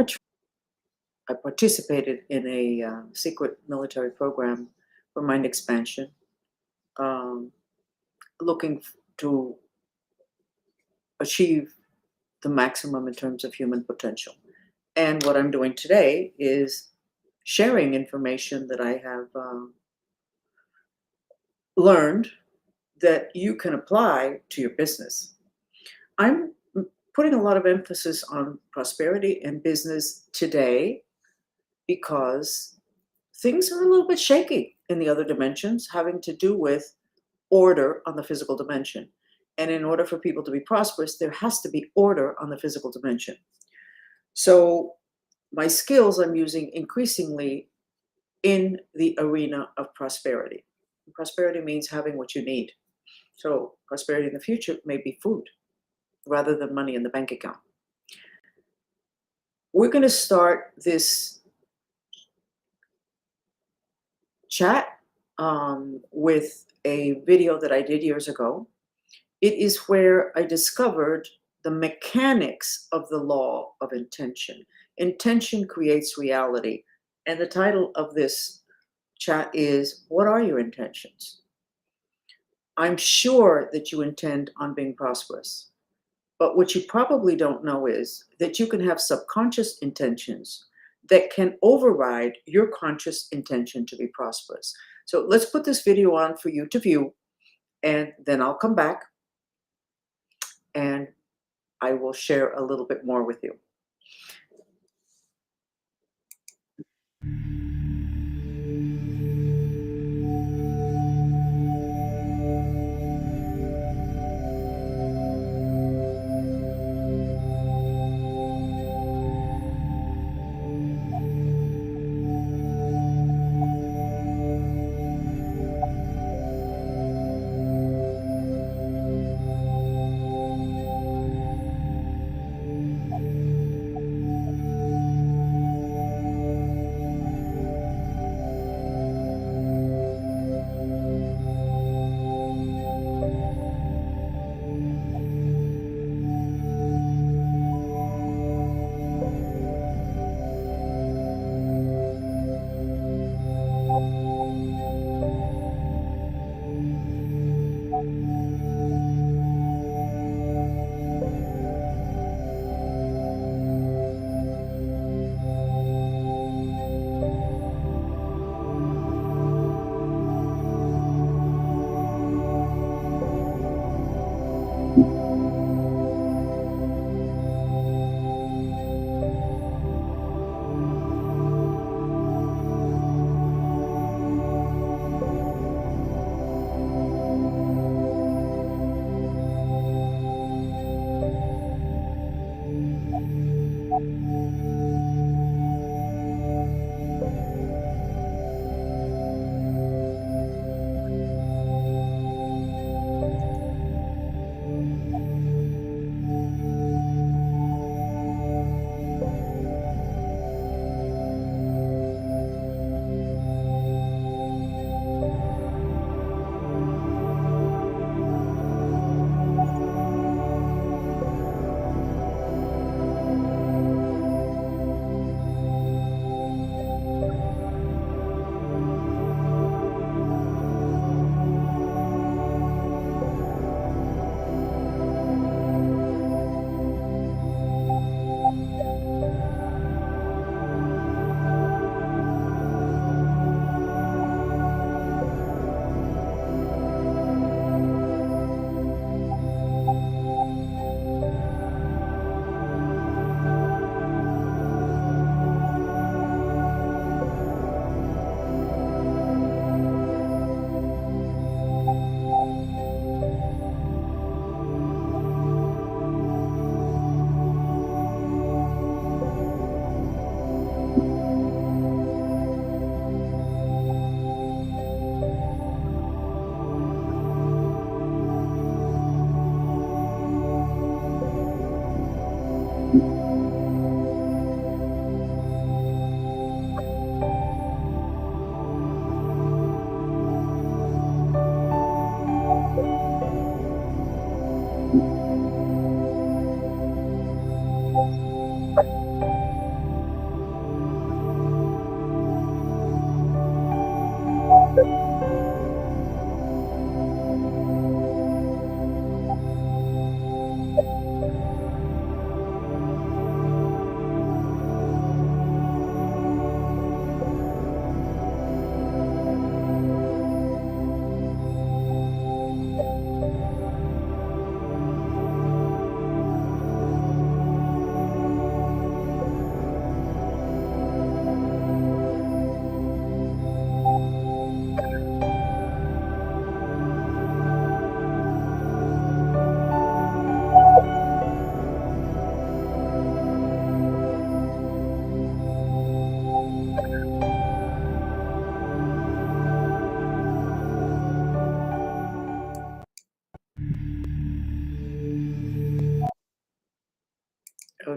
a I participated in a secret military program for mind expansion, um, looking to achieve the maximum in terms of human potential. And what I'm doing today is sharing information that I have learned that you can apply to your business. I'm putting a lot of emphasis on prosperity and business today because things are a little bit shaky in the other dimensions, having to do with order on the physical dimension. And in order for people to be prosperous, there has to be order on the physical dimension. So, my skills I'm using increasingly in the arena of prosperity. Prosperity means having what you need. So, prosperity in the future may be food rather than money in the bank account. We're going to start this chat with a video that I did years ago. It is where I discovered the mechanics of the law of intention. Intention creates reality. And the title of this chat is, What Are Your Intentions? I'm sure that you intend on being prosperous. But what you probably don't know is that you can have subconscious intentions that can override your conscious intention to be prosperous. So let's put this video on for you to view, and then I'll come back and I will share a little bit more with you.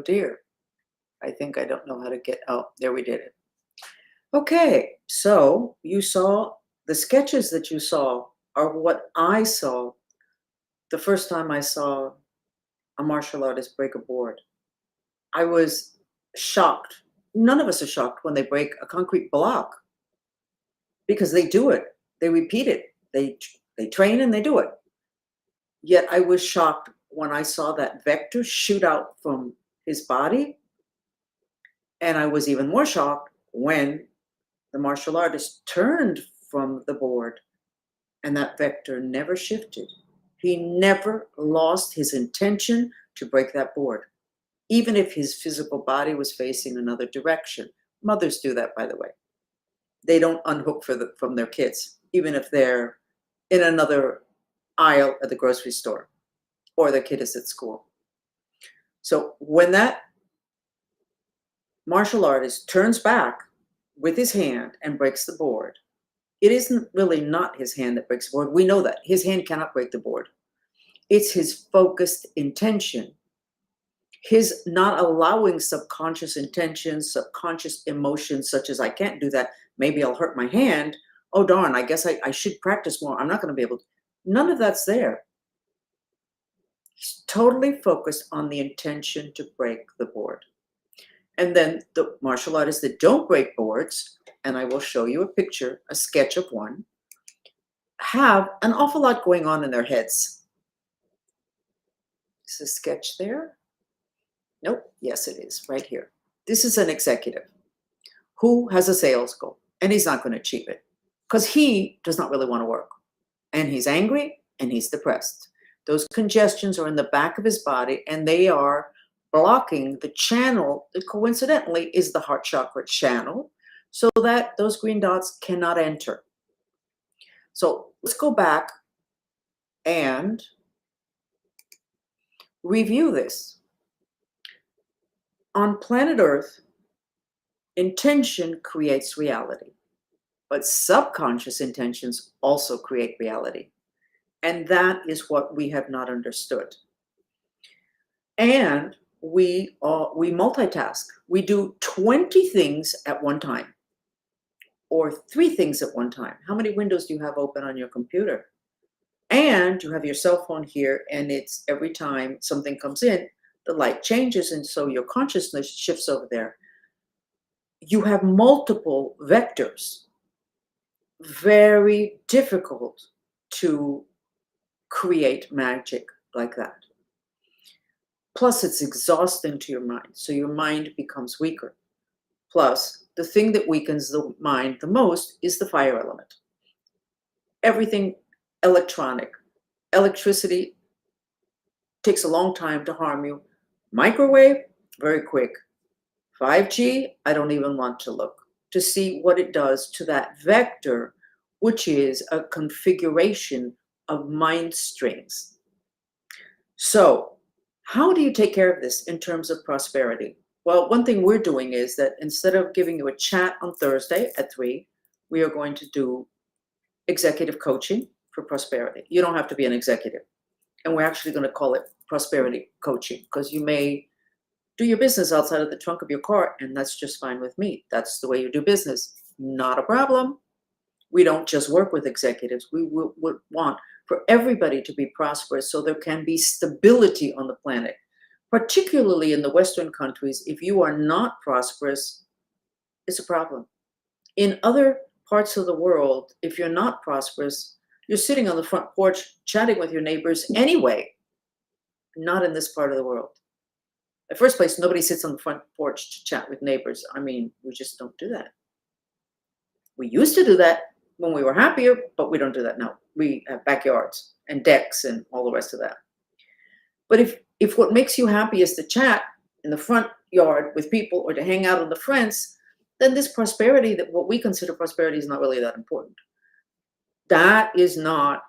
dear. I think I don't know how to get, oh, there we did it. Okay, so you saw the sketches that you saw are what I saw the first time I saw a martial artist break a board. I was shocked. None of us are shocked when they break a concrete block because they do it. They repeat it. They train and they do it. Yet I was shocked when I saw that vector shoot out from his body, and I was even more shocked when the martial artist turned from the board and that vector never shifted. He never lost his intention to break that board, even if his physical body was facing another direction. Mothers do that, by the way. They don't unhook from their kids, even if they're in another aisle at the grocery store or their kid is at school. So when that martial artist turns back with his hand and breaks the board, it isn't really not his hand that breaks the board. We know that. His hand cannot break the board. It's his focused intention, his not allowing subconscious intentions, subconscious emotions, such as I can't do that. Maybe I'll hurt my hand. Oh, darn, I guess I should practice more. I'm not going to be able to. None of that's there. He's totally focused on the intention to break the board. And then the martial artists that don't break boards, and I will show you a picture, a sketch of one, have an awful lot going on in their heads. Is the sketch there? Nope. Yes, it is right here. This is an executive who has a sales goal, and he's not going to achieve it because he does not really want to work. And he's angry and he's depressed. Those congestions are in the back of his body, and they are blocking the channel that coincidentally is the heart chakra channel, so that those green dots cannot enter. So let's go back and review this. On planet Earth, intention creates reality, but subconscious intentions also create reality. And that is what we have not understood. And we multitask. We do 20 things at one time, or 3 things at one time. How many windows do you have open on your computer? And you have your cell phone here, and it's every time something comes in, the light changes, and so your consciousness shifts over there. You have multiple vectors. Very difficult to create magic like that. Plus, it's exhausting to your mind, so your mind becomes weaker. Plus, the thing that weakens the mind the most is the fire element. Everything electronic. Electricity takes a long time to harm you. Microwave, very quick. 5G, I don't even want to look to see what it does to that vector, which is a configuration of mind strings. So, how do you take care of this in terms of prosperity? Well, one thing we're doing is that instead of giving you a chat on Thursday at 3, we are going to do executive coaching for prosperity. You don't have to be an executive. And we're actually going to call it prosperity coaching, because you may do your business outside of the trunk of your car, and that's just fine with me. That's the way you do business. Not a problem. We don't just work with executives. We would want for everybody to be prosperous so there can be stability on the planet. Particularly in the Western countries, if you are not prosperous, it's a problem. In other parts of the world, if you're not prosperous, you're sitting on the front porch chatting with your neighbors anyway. Not in this part of the world. In the first place, nobody sits on the front porch to chat with neighbors. I mean, we just don't do that. We used to do that when we were happier, but we don't do that now. We have backyards and decks and all the rest of that. But if what makes you happy is to chat in the front yard with people or to hang out on the fence, then this prosperity, that what we consider prosperity, is not really that important. That is not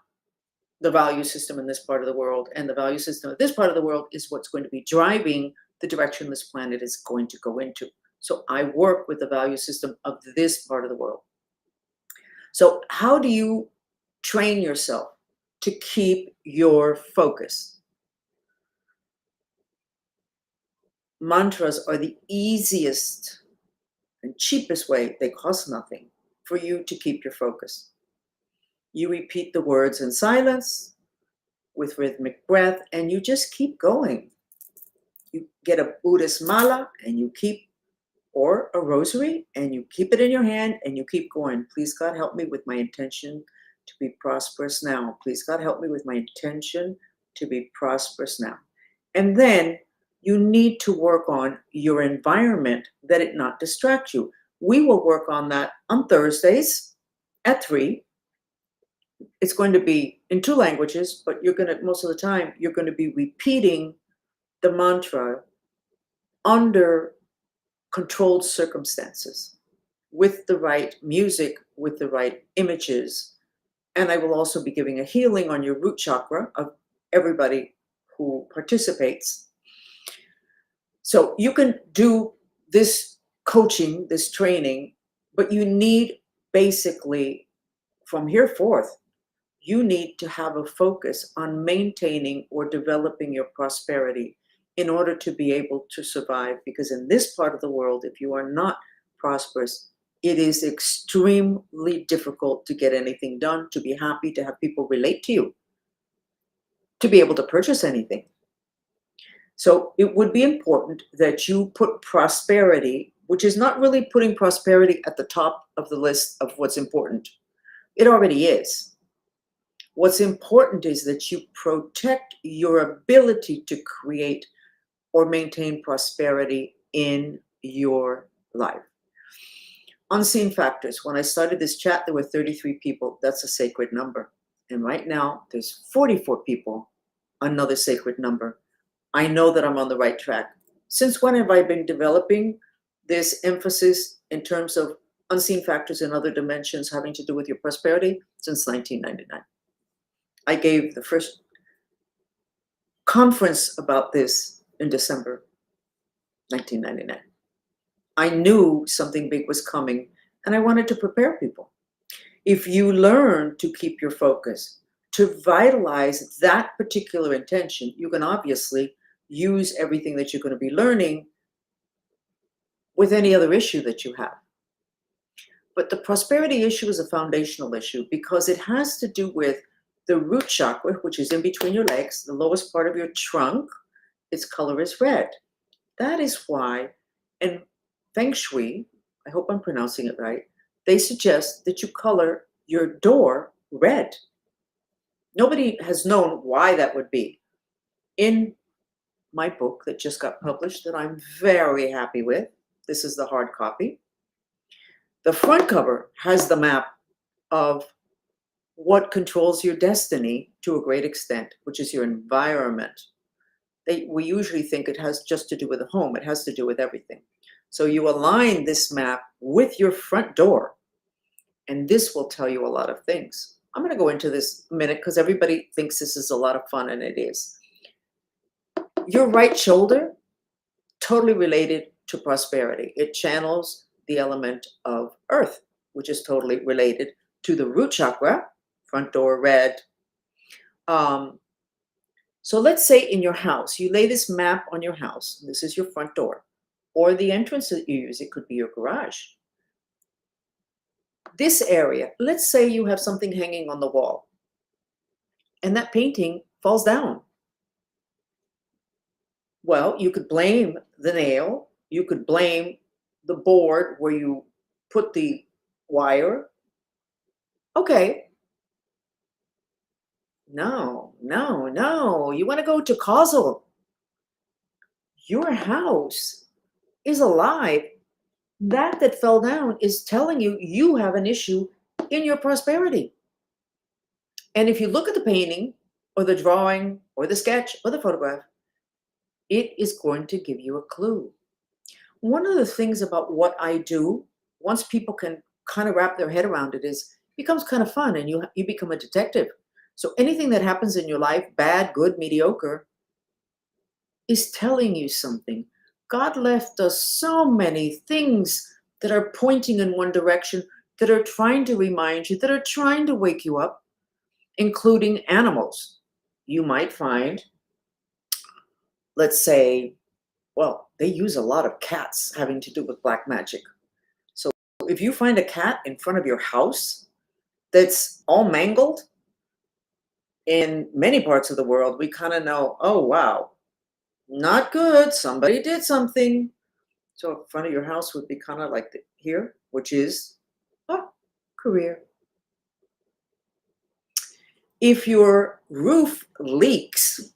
the value system in this part of the world. And the value system of this part of the world is what's going to be driving the direction this planet is going to go into. So I work with the value system of this part of the world. So how do you train yourself to keep your focus? mantras are the easiest and cheapest way, they cost nothing, for you to keep your focus. You repeat the words in silence with rhythmic breath, and you just keep going. You get a Buddhist mala and you keep, or a rosary, and you keep it in your hand and you keep going. Please, God, help me with my intention to be prosperous now. Please, God, help me with my intention to be prosperous now. And then you need to work on your environment that it not distract you. We will work on that on Thursdays at 3. It's going to be in 2 languages, but you're going to, most of the time, you're going to be repeating the mantra under controlled circumstances with the right music, with the right images. And I will also be giving a healing on your root chakra of everybody who participates. So you can do this coaching, this training, but you need basically from here forth, you need to have a focus on maintaining or developing your prosperity in order to be able to survive. Because in this part of the world, if you are not prosperous, it is extremely difficult to get anything done, to be happy, to have people relate to you, to be able to purchase anything. So it would be important that you put prosperity, which is not really putting prosperity at the top of the list of what's important. It already is. What's important is that you protect your ability to create or maintain prosperity in your life. Unseen factors. When I started this chat, there were 33 people. That's a sacred number. And right now, there's 44 people, another sacred number. I know that I'm on the right track. Since when have I been developing this emphasis in terms of unseen factors and other dimensions having to do with your prosperity? Since 1999. I gave the first conference about this in December 1999. I knew something big was coming and I wanted to prepare people. If you learn to keep your focus, to vitalize that particular intention, you can obviously use everything that you're going to be learning with any other issue that you have. But the prosperity issue is a foundational issue because it has to do with the root chakra, which is in between your legs, the lowest part of your trunk. Its color is red. That is why in Feng Shui, I hope I'm pronouncing it right, they suggest that you color your door red. Nobody has known why that would be. In my book that just got published that I'm very happy with, this is the hard copy, the front cover has the map of what controls your destiny to a great extent, which is your environment. We usually think it has just to do with the home. It has to do with everything. So you align this map with your front door, and this will tell you a lot of things. I'm going to go into this a minute because everybody thinks this is a lot of fun, and it is. Your right shoulder, totally related to prosperity. It channels the element of earth, which is totally related to the root chakra, front door red. So let's say in your house, you lay this map on your house. This is your front door, or the entrance that you use. It could be your garage. This area, let's say you have something hanging on the wall, and that painting falls down. Well, you could blame the nail. You could blame the board where you put the wire. Okay. No. You want to go to causal. Your house is alive. That fell down is telling you you have an issue in your prosperity. And if you look at the painting or the drawing or the sketch or the photograph, it is going to give you a clue. One of the things about what I do, once people can kind of wrap their head around it, is it becomes kind of fun and you become a detective. So anything that happens in your life, bad, good, mediocre, is telling you something. God left us so many things that are pointing in one direction, that are trying to remind you, that are trying to wake you up, including animals. You might find, let's say, well, they use a lot of cats having to do with black magic. So if you find a cat in front of your house that's all mangled, in many parts of the world, we kind of know, oh, wow, not good. Somebody did something. So in front of your house would be kind of like here, which is career. If your roof leaks,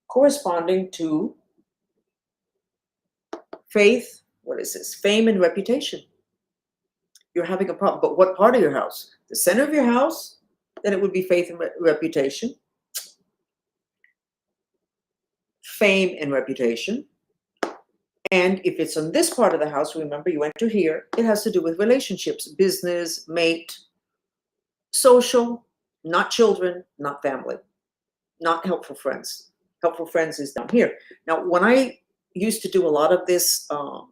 corresponding to faith, what is this? Fame and reputation. You're having a problem. But what part of your house? The center of your house? Then it would be faith and reputation. Fame and reputation. And if it's on this part of the house, remember you enter here, it has to do with relationships, business, mate, social, not children, not family, not helpful friends. Helpful friends is down here. Now, when I used to do a lot of this on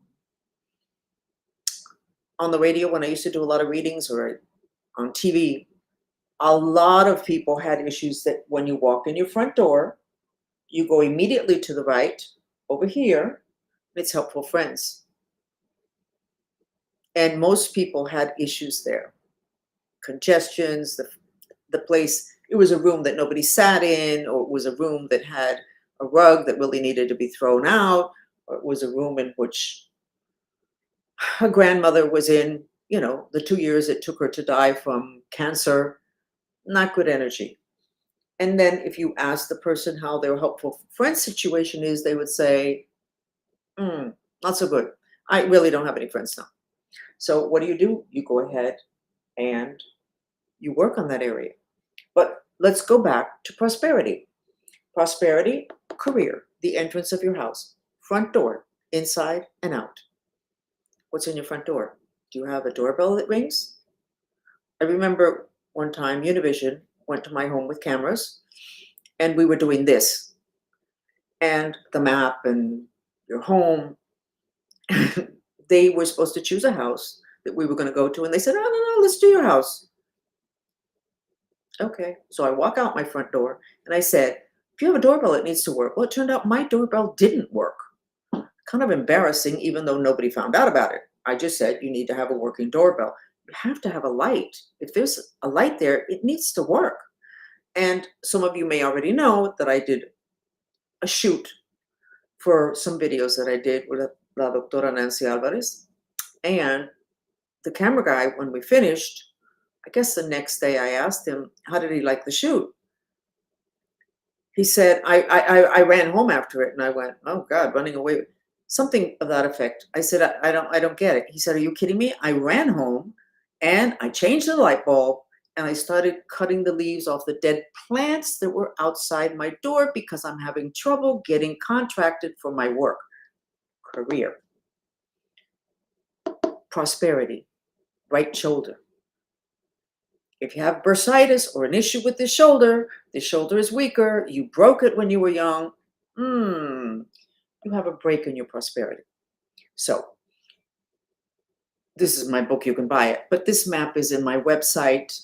the radio, when I used to do a lot of readings or on TV, a lot of people had issues that when you walk in your front door, you go immediately to the right over here, it's helpful friends. And most people had issues there. Congestions, the place, it was a room that nobody sat in, or it was a room that had a rug that really needed to be thrown out, or it was a room in which her grandmother was in, the 2 years it took her to die from cancer. Not good energy. And then if you ask the person how their helpful friend situation is, they would say, not so good. I really don't have any friends now. So what do? You go ahead and you work on that area. But let's go back to prosperity. Prosperity, career, the entrance of your house, front door, inside and out. What's in your front door? Do you have a doorbell that rings? I remember one time Univision went to my home with cameras, and we were doing this. And the map and your home, they were supposed to choose a house that we were going to go to, and they said, oh, no, let's do your house. Okay, so I walk out my front door, and I said, if you have a doorbell, it needs to work. Well, it turned out my doorbell didn't work. Kind of embarrassing, even though nobody found out about it. I just said, you need to have a working doorbell. You have to have a light. If there's a light there, it needs to work. And some of you may already know that I did a shoot for some videos that I did with La Doctora Nancy Alvarez. And the camera guy, when we finished, I guess the next day I asked him, how did he like the shoot? He said, I ran home after it, and I went, oh God, running away. Something of that effect. I said, I don't get it. He said, are you kidding me? I ran home and I changed the light bulb and I started cutting the leaves off the dead plants that were outside my door because I'm having trouble getting contracted for my work. Career. Prosperity. Right shoulder. If you have bursitis or an issue with the shoulder is weaker, you broke it when you were young, you have a break in your prosperity. So this is my book, you can buy it, but this map is in my website.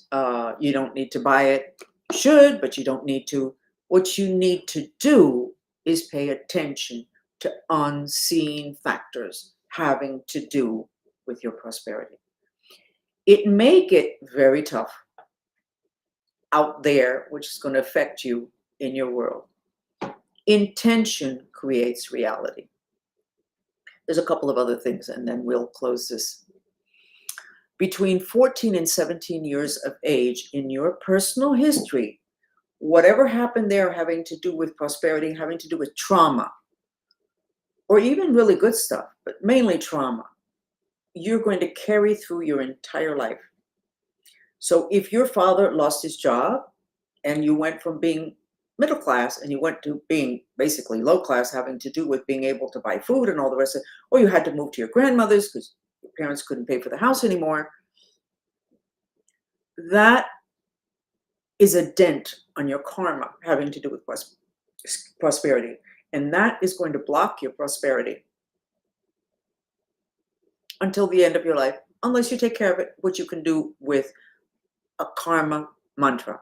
You don't need to buy it. You should, but you don't need to. What you need to do is pay attention to unseen factors having to do with your prosperity. It may get very tough out there, which is going to affect you in your world. Intention creates reality. There's a couple of other things, and then we'll close this. Between 14 and 17 years of age in your personal history, whatever happened there having to do with prosperity, having to do with trauma, or even really good stuff, but mainly trauma, you're going to carry through your entire life. So if your father lost his job and you went from being middle class and you went to being basically low class, having to do with being able to buy food and all the rest of it, or you had to move to your grandmother's because your parents couldn't pay for the house anymore, that is a dent on your karma having to do with prosperity. And that is going to block your prosperity until the end of your life, unless you take care of it, which you can do with a karma mantra.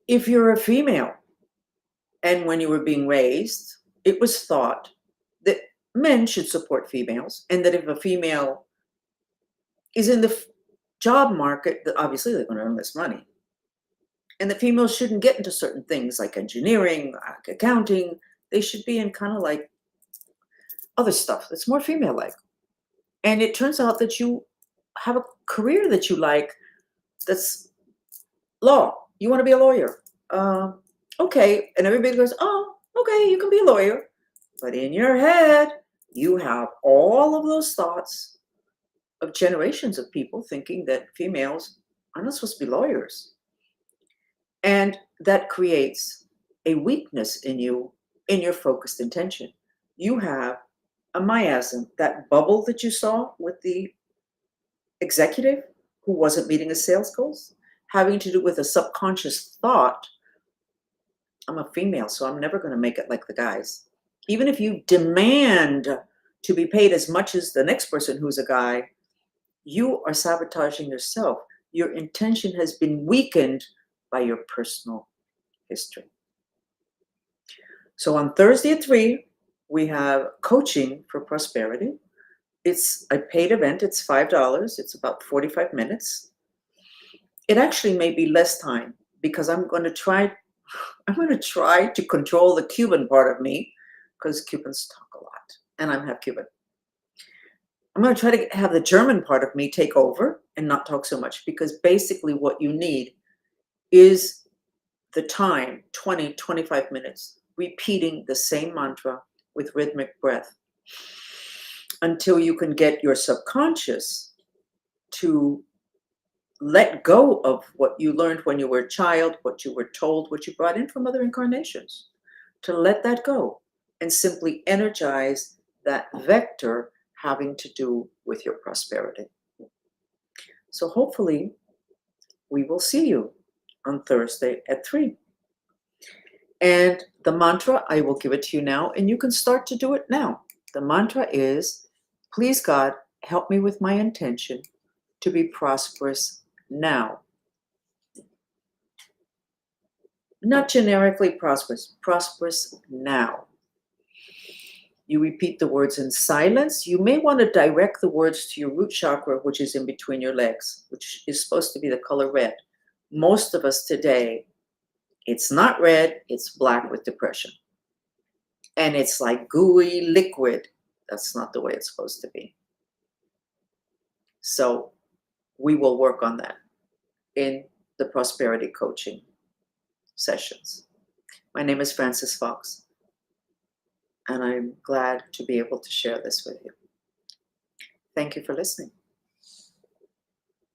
If you're a female and when you were being raised, it was thought that men should support females, and that if a female is in the job market, that obviously they're going to earn less money. And the females shouldn't get into certain things like engineering, accounting. They should be in kind of like other stuff that's more female like. And it turns out that you have a career that you like, that's law. You want to be a lawyer. Okay. And everybody goes, oh, okay, you can be a lawyer. But in your head, you have all of those thoughts of generations of people thinking that females are not supposed to be lawyers. And that creates a weakness in you, in your focused intention. You have a miasm, that bubble that you saw with the executive who wasn't meeting his sales goals, having to do with a subconscious thought. I'm a female, so I'm never going to make it like the guys. Even if you demand to be paid as much as the next person who's a guy, you are sabotaging yourself. Your intention has been weakened by your personal history. So on Thursday at 3, we have coaching for prosperity. It's a paid event. It's $5. It's about 45 minutes. It actually may be less time because I'm going to try to control the Cuban part of me, because Cubans talk a lot and I'm half Cuban. I'm going to try to have the German part of me take over and not talk so much, because basically what you need is the time, 20, 25 minutes, repeating the same mantra with rhythmic breath until you can get your subconscious to let go of what you learned when you were a child, what you were told, what you brought in from other incarnations, to let that go and simply energize that vector having to do with your prosperity. So hopefully we will see you on Thursday at 3. And the mantra, I will give it to you now, and you can start to do it now. The mantra is, please God, help me with my intention to be prosperous now. Not generically prosperous, prosperous now. You repeat the words in silence. You may want to direct the words to your root chakra, which is in between your legs, which is supposed to be the color red. Most of us today, it's not red, it's black with depression. And it's like gooey liquid. That's not the way it's supposed to be. So we will work on that in the prosperity coaching sessions. My name is Frances Fox, and I'm glad to be able to share this with you. Thank you for listening.